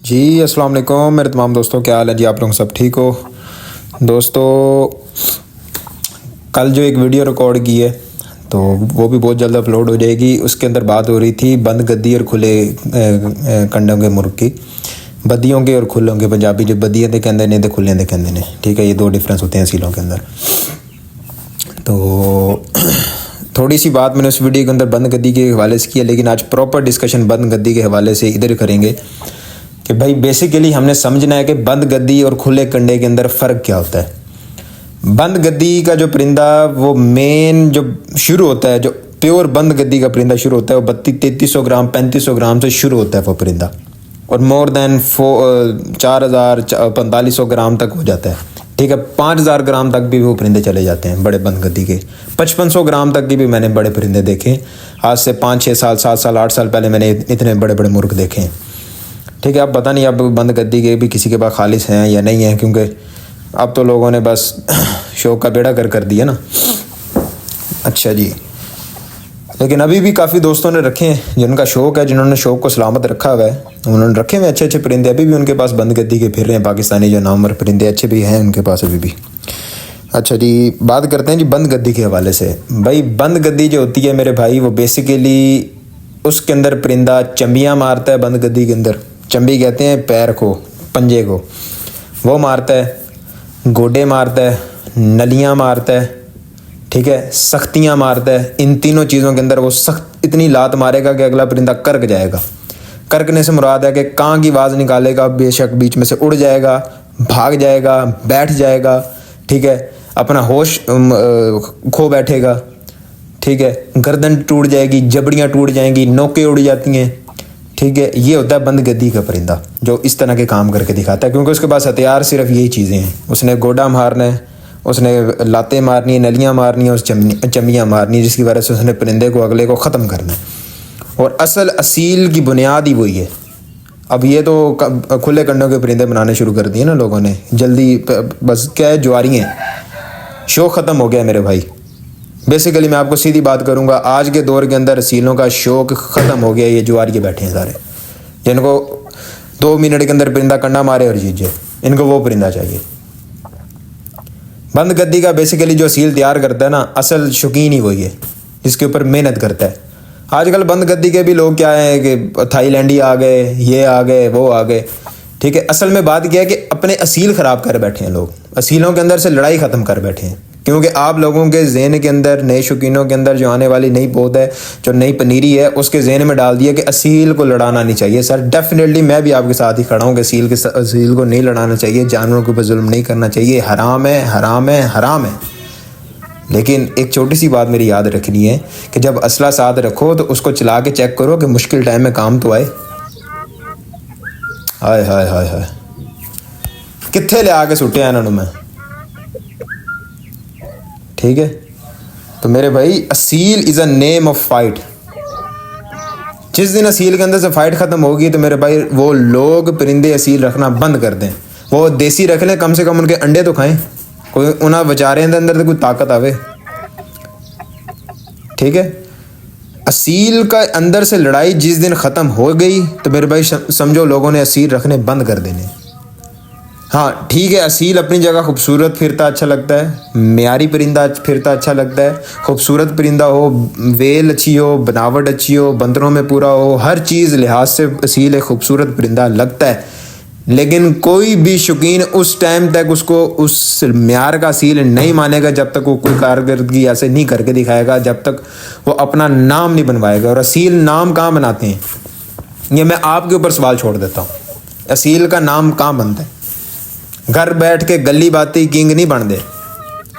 जी अस्सलाम वालेकुम मेरे तमाम दोस्तों, क्या हाल है जी? आप लोग सब ठीक हो? दोस्तों, कल जो एक वीडियो रिकॉर्ड की है तो वो भी बहुत जल्द अपलोड हो जाएगी। उसके अंदर बात हो रही थी बंद गद्दी और खुले कंडों के मुर्ग की। बद्दियों के और खुलों के, पंजाबी जो बद्दियां दे कहते हैं तो खुले दे कहते हैं, ठीक है। ये दो डिफरेंस होते हैं सीलों के अंदर। तो थोड़ी सी बात मैंने उस वीडियो के अंदर बंद गद्दी के हवाले से की है, लेकिन आज प्रॉपर डिस्कशन बंद गद्दी के हवाले से इधर करेंगे कि भाई बेसिकली हमने समझना है कि बंद गद्दी और खुले कंडे के अंदर फ़र्क क्या होता है। बंद गद्दी का जो परिंदा वो मेन जो शुरू होता है, जो प्योर बंद गद्दी का परिंदा शुरू होता है वो 3300 ग्राम 3500 ग्राम से शुरू होता है वो परिंदा, और मोर देन 4000 4500 ग्राम तक हो जाता है, ठीक है। 5000 ग्राम तक भी वो परिंदे चले जाते हैं बड़े बंद गद्दी के। 5500 ग्राम तक की भी मैंने बड़े परिंदे देखे। आज से 5-6 साल 7 साल 8 साल पहले मैंने इतने बड़े बड़े मुर्ग देखे हैं, ठीक है। अब पता नहीं अब बंद गद्दी के भी किसी के पास खालिश हैं या नहीं है, क्योंकि अब तो लोगों ने बस शौक का बेड़ा कर दिया ना। अच्छा जी, लेकिन अभी भी काफ़ी दोस्तों ने रखे हैं जिनका शौक़ है, जिन्होंने शौक़ को सलामत रखा हुआ है, उन्होंने रखे हुए अच्छे अच्छे परिंदे। अभी भी उनके पास बंद गद्दी के फिर रहे हैं पाकिस्तानी जो नामवर परिंदे, अच्छे भी हैं उनके पास अभी भी। अच्छा जी, बात करते हैं जी बंद गद्दी के हवाले से। भाई बंद गद्दी जो होती है मेरे भाई, वो बेसिकली उसके अंदर परिंदा चंबियाँ मारता है। बंद गद्दी के अंदर चंबी कहते हैं पैर को, पंजे को, वो मारता है। गोडे मारता है, नलियाँ मारता है, ठीक है, सख्तियाँ मारता है। इन तीनों चीज़ों के अंदर वो सख्त इतनी लात मारेगा कि अगला परिंदा करक जाएगा। करकने से मुराद है कि कां की आवाज़ निकालेगा, बेशक बीच में से उड़ जाएगा, भाग जाएगा, बैठ जाएगा, ठीक है, अपना होश खो बैठेगा, ठीक है, गर्दन टूट जाएगी, जबड़ियाँ टूट जाएंगी, नोकें उड़ जाती हैं, ठीक है। ये होता है बंद गद्दी का परिंदा जो इस तरह के काम करके दिखाता है, क्योंकि उसके पास हथियार सिर्फ यही चीज़ें हैं। उसने गोडा मारना है, उसने लातें मारनी है, नलियाँ मारनी है, उस चम्बियाँ मारनी है, जिसकी वजह से उसने परिंदे को अगले को ख़त्म करना है। और असल असील की बुनियाद ही वही है। अब ये तो खुले कंडों के परिंदे बनाने शुरू कर दिए ना लोगों ने जल्दी, बस क्या है, जुआरी हैं। शौक़ ख़त्म हो गया मेरे भाई। बेसिकली मैं आपको सीधी बात करूंगा, आज के दौर के अंदर सीलों का शौक़ ख़त्म हो गया। ये जुआरी के बैठे हैं सारे, जिनको 2 मिनट के अंदर परिंदा कंडा मारे और जीत जाए, इनको वो परिंदा चाहिए। बंद गद्दी का बेसिकली जो सील तैयार करता है ना, असल शौकीन ही वही है जिसके ऊपर मेहनत करता है। आजकल बंद गद्दी के भी लोग क्या है कि थाईलैंडी आ गए, ये आ गए, वो आ गए, ठीक है। असल में बात क्या है कि अपने असील ख़राब कर बैठे हैं लोग, असीलों के अंदर से लड़ाई ख़त्म कर बैठे हैं। क्योंकि आप लोगों के जहन के अंदर, नए शौकीनों के अंदर जो आने वाली नई पौध है, जो नई पनीरी है, उसके जहन में डाल दिया कि असील को लड़ाना नहीं चाहिए। सर डेफिनेटली मैं भी आपके साथ ही खड़ा हूँ कि असील को नहीं लड़ाना चाहिए, जानवरों के ऊपर जुल्म नहीं करना चाहिए, हराम है, हराम है, हराम है। लेकिन एक छोटी सी बात मेरी याद रखनी है कि जब असला साथ रखो तो उसको चला के चेक करो कि मुश्किल टाइम में काम तो आए। हाय हाय हाय हाय, कित्थे ले आके सुटिया इन्होंने मैं, ठीक है। तो मेरे भाई Aseel is a name of fight. जिस दिन असील के अंदर से फाइट ख़त्म होगी तो मेरे भाई वो लोग परिंदे असील रखना बंद कर दें। वो देसी रख लें, कम से कम उनके अंडे तो खाएं, कोई उन्हें बेचारे के अंदर तो कोई ताकत आवे, ठीक है। असील का अंदर से लड़ाई जिस दिन ख़त्म हो गई तो मेरे भाई समझो लोगों ने असील रखने बंद कर देने। हाँ ठीक है, असील अपनी जगह खूबसूरत फिरता अच्छा लगता है, म्यारी परिंदा फिरता अच्छा लगता है, खूबसूरत परिंदा हो, वेल अच्छी हो, बनावट अच्छी हो, बंदरों में पूरा हो, हर चीज़ लिहाज से असील एक खूबसूरत परिंदा लगता है। लेकिन कोई भी शौकीन उस टाइम तक उसको उस म्यार का असील नहीं मानेगा जब तक वो कोई कारकर्दगी ऐसे नहीं करके दिखाएगा, जब तक वो अपना नाम नहीं बनवाएगा। और असील नाम कहाँ बनाते हैं, ये मैं आपके ऊपर सवाल छोड़ देता हूँ। असील का नाम कहाँ बनता है? घर बैठ के गली बाती किंग नहीं बनते,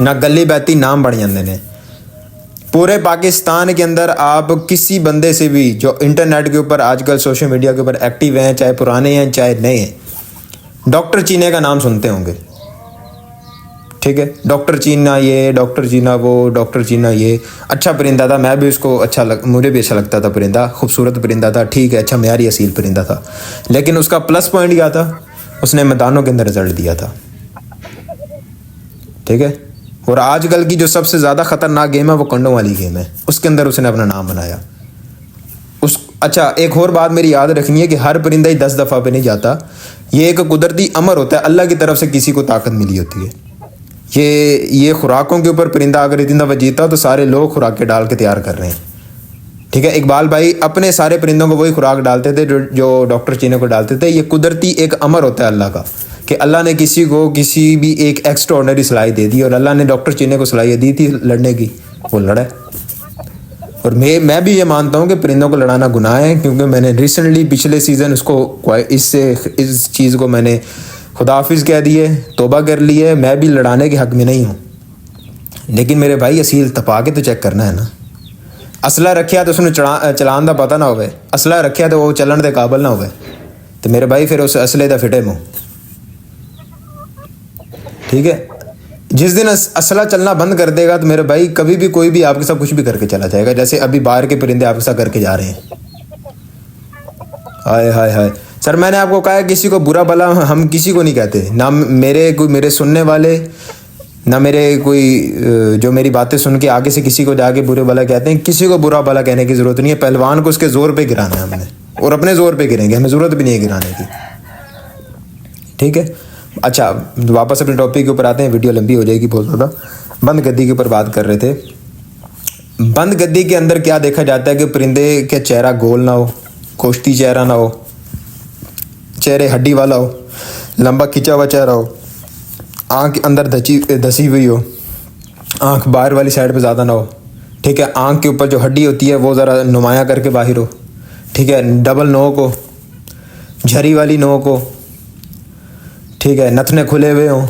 ना गली बाती नाम बन जाते ने। पूरे पाकिस्तान के अंदर आप किसी बंदे से भी जो इंटरनेट के ऊपर आजकल सोशल मीडिया के ऊपर एक्टिव हैं, चाहे पुराने हैं चाहे नए हैं, डॉक्टर चीने का नाम सुनते होंगे, ठीक है। डॉक्टर चीना ये, डॉक्टर चीना वो, डॉक्टर चीना ये। अच्छा परिंदा था, मैं भी उसको मुझे भी अच्छा लगता था परिंदा, खूबसूरत परिंदा था, ठीक है, अच्छा म्यारी असील परिंदा था। लेकिन उसका प्लस पॉइंट क्या था, उसने मैदानों के अंदर रिजल्ट दिया था, ठीक है। और आजकल की जो सबसे ज़्यादा ख़तरनाक गेम है वो कंडों वाली गेम है, उसके अंदर उसने अपना नाम बनाया। उस अच्छा, एक और बात मेरी याद रखनी है कि हर परिंदा ही 10 दफ़ा पे नहीं जाता। ये एक कुदरती अमर होता है, अल्लाह की तरफ से किसी को ताकत मिली होती है। ये खुराकों के ऊपर परिंदा अगर इतनी दफ़ा जीता तो सारे लोग खुराकें डाल के तैयार कर रहे हैं। ठीक है, इकबाल भाई अपने सारे परिंदों को वही खुराक डालते थे जो डॉक्टर चीने को डालते थे। ये कुदरती एक अमर होता है अल्लाह का, कि अल्लाह ने किसी को किसी भी एक एक्स्ट्राऑर्डिनरी सलाहियत दे दी, और अल्लाह ने डॉक्टर चीने को सलाहियत दी थी लड़ने की, वो लड़ा। और मैं भी ये मानता हूँ कि परिंदों को लड़ाना गुनाह है, क्योंकि मैंने रिसेंटली पिछले सीज़न उसको इस चीज़ को मैंने खुदा हाफिज़ कह दिए, तौबा कर ली है। मैं भी लड़ाने के हक़ में नहीं हूँ, लेकिन मेरे भाई असील तपा के तो चेक करना है ना। असला रखिया तो उसने चलान का पता ना होवे, असला रखिया तो वो चलन के काबल ना होवे, तो मेरे भाई फिर उस असले का फिटे मुँह। ठीक है, जिस दिन असला चलना बंद कर देगा तो मेरे भाई कभी भी कोई भी आपके साथ कुछ भी करके चला जाएगा। जैसे अभी बाहर के परिंदे आपके साथ करके जा रहे हैं। हाय हाय हाय सर, मैंने आपको कहा है किसी को बुरा भला हम किसी को नहीं कहते, ना मेरे सुनने वाले, ना मेरे कोई जो मेरी बातें सुन के आगे से किसी को जाके बुरे भला कहते हैं। किसी को बुरा भला कहने की ज़रूरत नहीं है। पहलवान को उसके ज़ोर पे गिराना है हमने, और अपने ज़ोर पे गिरेंगे, हमें ज़रूरत भी नहीं है गिराने की। ठीक है, अच्छा वापस अपने टॉपिक के ऊपर आते हैं, वीडियो लंबी हो जाएगी बहुत ज़्यादा। बंद गद्दी के ऊपर बात कर रहे थे। बंद गद्दी के अंदर क्या देखा जाता है कि परिंदे का चेहरा गोल ना हो, कोश्ती चेहरा ना हो, चेहरे हड्डी वाला हो, लंबा खिंचा हुआ चेहरा हो, आँख अंदर धसी हुई हो, आँख बाहर वाली साइड पे ज़्यादा ना हो। ठीक है, आँख के ऊपर जो हड्डी होती है वो ज़रा नुमाया करके बाहर हो। ठीक है, डबल नोक हो, झरी वाली नोक हो। ठीक है, नथने खुले हुए हों,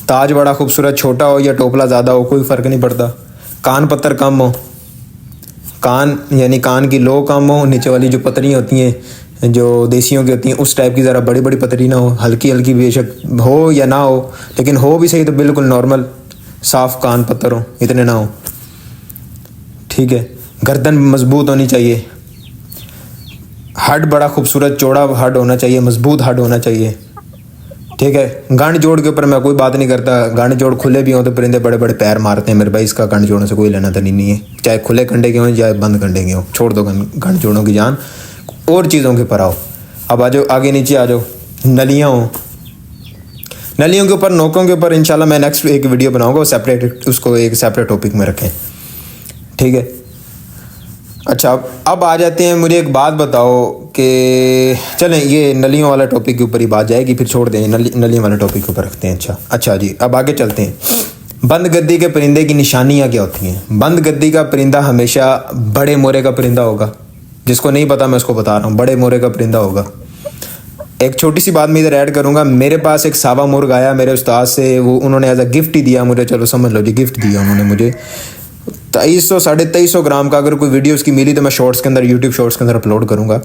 ताज बड़ा खूबसूरत छोटा हो या टोपला ज़्यादा हो, कोई फ़र्क नहीं पड़ता। कान पत्थर कम हो, कान यानी कान की लो कम हो, नीचे वाली जो पतरियाँ होती हैं जो देसियों की होती हैं उस टाइप की ज़रा बड़ी बड़ी पतरी ना हो, हल्की हल्की बेशक हो या ना हो, लेकिन हो भी सही तो बिल्कुल नॉर्मल साफ़ कान पत्थर हो, इतने ना हो। ठीक है, गर्दन मजबूत होनी चाहिए, हड बड़ा खूबसूरत चौड़ा हड होना चाहिए, मजबूत हड होना चाहिए। ठीक है, गांड जोड़ के ऊपर मैं कोई बात नहीं करता। गांड जोड़ खुले भी हों तो परिंदे बड़े बड़े पैर मारते हैं मेरे भाई, इसका गांड जोड़ों से कोई लेना देना नहीं है, चाहे खुले कंडे के हों चाहे बंद कंडे के हों। छोड़ दो गांड जोड़ों की जान, और चीज़ों के पर आओ। अब आ जाओ आगे नीचे आ जाओ। नलियाँ हों, नलियों के ऊपर नोकों के ऊपर इंशाल्लाह मैं नेक्स्ट एक वीडियो बनाऊँगा, सेपरेट उसको एक सेपरेट टॉपिक में रखें। ठीक है, अच्छा अब आ जाते हैं। मुझे एक बात बताओ कि चलें ये नलियों वाला टॉपिक के ऊपर ही बात जाएगी, फिर छोड़ दें नलियों वाले टॉपिक के ऊपर रखते हैं। अच्छा जी, अब आगे चलते हैं। बंद गद्दी के परिंदे की निशानियाँ क्या होती हैं? बंद गद्दी का परिंदा हमेशा बड़े मोरे का परिंदा होगा। जिसको नहीं पता मैं उसको बता रहा हूँ, बड़े मोरे का परिंदा होगा। एक छोटी सी बात मैं इधर ऐड करूँगा। मेरे पास एक सावा मुर्ग आया मेरे उस्ताद से, वो उन्होंने एज अ गिफ्ट ही दिया मुझे, चलो समझ लो जी गिफ्ट दिया उन्होंने मुझे 2300 2350 ग्राम का। अगर कोई वीडियो उसकी मिली तो मैं शॉर्ट्स के अंदर यूट्यूब शॉर्ट्स के अंदर अपलोड करूँगा।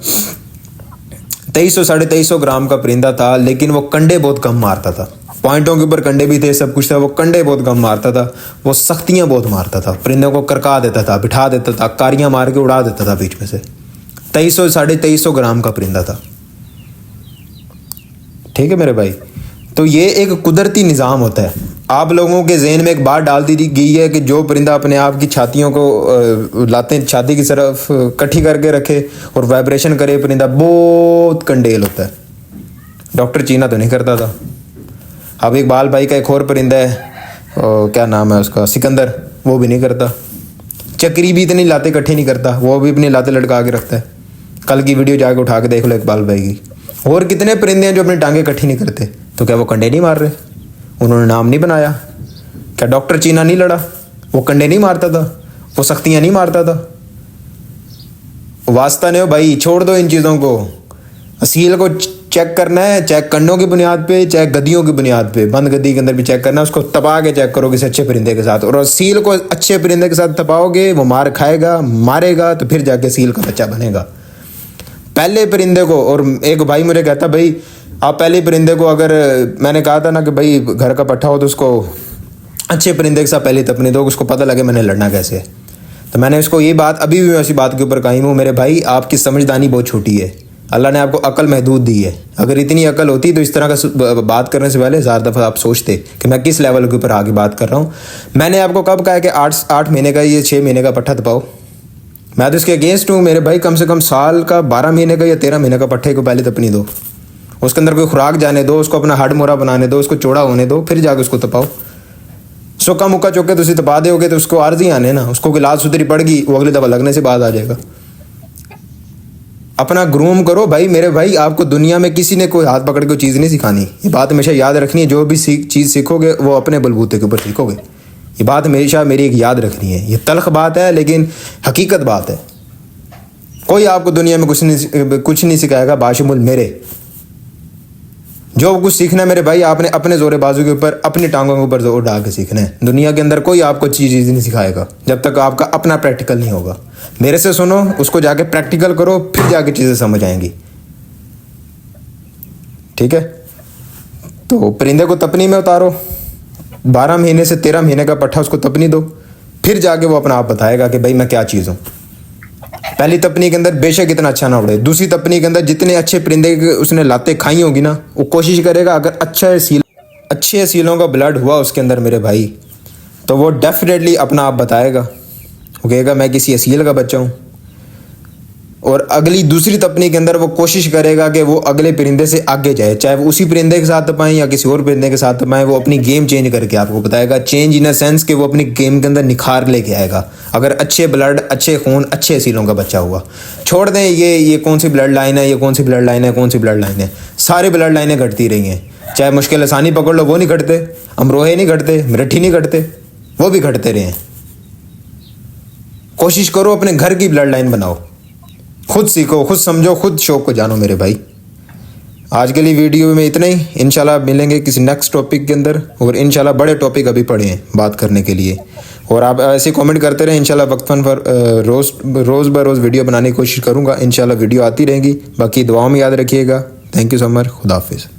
2300 2350 ग्राम का परिंदा था, लेकिन वो कंडे बहुत कम मारता था। पॉइंटों के ऊपर कंडे भी थे, सब कुछ था, वो कंडे बहुत कम मारता था। वो सख्तियाँ बहुत मारता था, परिंदों को करका देता था, बिठा देता था, कारियाँ मार के उड़ा देता था बीच में से। 2300 2350 ग्राम का परिंदा था। ठीक है मेरे भाई, तो ये एक कुदरती निज़ाम होता है। आप लोगों के जहन में एक बात डाल दी गई है कि जो परिंदा अपने आप की छातियों को लाते छाती की तरफ इकट्ठी करके रखे और वाइब्रेशन करे, परिंदा बहुत कंडेल होता है। डॉक्टर चीना तो नहीं करता था। अब इकबाल भाई का एक और परिंदा है, क्या नाम है उसका, सिकंदर, वो भी नहीं करता। चक्री भी इतनी लाते इकट्ठी नहीं करता, वो भी अपनी लाते लटका के रखता है। कल की वीडियो जाके उठा के देख लो इकबाल भाई की। और कितने परिंदे हैं जो अपनी टांगे इकट्ठी नहीं करते, तो क्या वो कंडे नहीं मार रहे? उन्होंने नाम नहीं बनाया? क्या डॉक्टर चीना नहीं लड़ा? वो कंडे नहीं मारता था? वो सख्तियाँ नहीं मारता था? वास्ता नहीं हो भाई, छोड़ दो इन चीज़ों को। असील को चेक करना है, चाहे कंडों की बुनियाद पे चाहे गद्दियों की बुनियाद पे। बंद गद्दी के अंदर भी चेक करना है, उसको तपा के चेक करो किसी अच्छे परिंदे के साथ। और असील को अच्छे परिंदे के साथ तपाओगे, वो मार खाएगा, मारेगा, तो फिर जाके असील का बच्चा बनेगा। पहले परिंदे को, और एक भाई मुझे कहता भाई आप पहले परिंदे को, अगर मैंने कहा था ना कि भाई घर का पट्ठा हो तो उसको अच्छे परिंदे के साथ पहले तपने दो, उसको पता लगे मैंने लड़ना कैसे है। तो मैंने उसको ये बात अभी भी उसी बात के ऊपर कायम हूँ। मेरे भाई आपकी समझदानी बहुत छोटी है, अल्लाह ने आपको अकल महदूद दी है। अगर इतनी अकल होती तो इस तरह का बात करने से पहले 1000 दफ़ा आप सोचते कि मैं किस लेवल के ऊपर आगे बात कर रहा हूँ। मैंने आपको कब कहा कि 8 महीने का ये 6 महीने का पट्ठा तपाओ? मैं तो इसके अगेंस्ट हूँ मेरे भाई। कम से कम साल का 12 महीने का या 13 महीने का पट्ठे को पहले तपनी दो, उसके अंदर कोई खुराक जाने दो, उसको अपना हड मोरा बनाने दो, उसको चौड़ा होने दो, फिर जाके उसको तपाओ। सोका मुक्का चौके तुम तपा दोगे तो उसको आर्जी आने ना, उसको कोई लात सुथरी पड़ गई, वो अगली दफा लगने से बाद आ जाएगा। अपना ग्रूम करो भाई मेरे भाई। आपको दुनिया में किसी ने कोई हाथ पकड़ के चीज़ नहीं सिखानी, ये बात हमेशा याद रखनी है। जो भी चीज़ सीखोगे वो अपने बलबूते के ऊपर सीखोगे, ये बात हमेशा मेरी एक याद रखनी है। ये तल्ख बात है लेकिन हकीकत बात है। कोई आपको दुनिया में कुछ नहीं सिखाएगा बाशमुल मेरे। जो कुछ सीखना है मेरे भाई, आपने अपने जोरे बाजू के ऊपर, अपनी टांगों के ऊपर जोर डाल के सीखना है। दुनिया के अंदर कोई आपको चीज़ नहीं सिखाएगा जब तक आपका अपना प्रैक्टिकल नहीं होगा। मेरे से सुनो, उसको जाके प्रैक्टिकल करो, फिर जाके चीज़ें समझ आएंगी। ठीक है, तो परिंदे को तपनी में उतारो, 12 महीने से 13 महीने का पट्ठा उसको तपनी दो, फिर जाके वो अपना आप बताएगा कि भाई मैं क्या चीज़ हूँ। पहली तपनी के अंदर बेशक इतना अच्छा ना उड़े, दूसरी तपनी के अंदर जितने अच्छे परिंदे उसने लाते खाई होगी ना, वो कोशिश करेगा अगर अच्छे सीलों का ब्लड हुआ उसके अंदर मेरे भाई, तो वो डेफिनेटली अपना आप बताएगा। वो कहेगा मैं किसी असील का बच्चा हूँ। और अगली दूसरी तपनी के अंदर वो कोशिश करेगा कि वो अगले परिंदे से आगे जाए, चाहे वो उसी परिंदे के साथ तपाएं या किसी और परिंदे के साथ तपाएं। वो अपनी गेम चेंज करके आपको बताएगा, चेंज इन अ सेंस कि वो अपनी गेम के अंदर निखार लेके आएगा। अगर अच्छे ब्लड, अच्छे खून, अच्छे असीलों का बच्चा हुआ। छोड़ दें ये कौन सी ब्लड लाइन है, ये कौन सी ब्लड लाइन है, कौन सी ब्लड लाइन है, सारी ब्लड लाइनें घटती रही हैं। चाहे मुश्किल आसानी पकड़ लो, वो नहीं घटते, अमरोहे नहीं घटते, मराठी नहीं घटते, वो भी घटते रहे हैं। कोशिश करो अपने घर की ब्लड लाइन बनाओ, खुद सीखो, खुद समझो, खुद शौक को जानो मेरे भाई। आज के लिए वीडियो में इतना ही। इंशाल्लाह मिलेंगे किसी नेक्स्ट टॉपिक के अंदर, और इंशाल्लाह बड़े टॉपिक अभी पड़े हैं बात करने के लिए। और आप ऐसे कमेंट करते रहें, इंशाल्लाह वक्फन पर रोज़ ब रोज़ वीडियो बनाने की कोशिश करूँगा। इंशाल्लाह वीडियो आती रहेंगी। बाकी दुआओं में याद रखिएगा। Thank you so much. खुदा हाफिज़।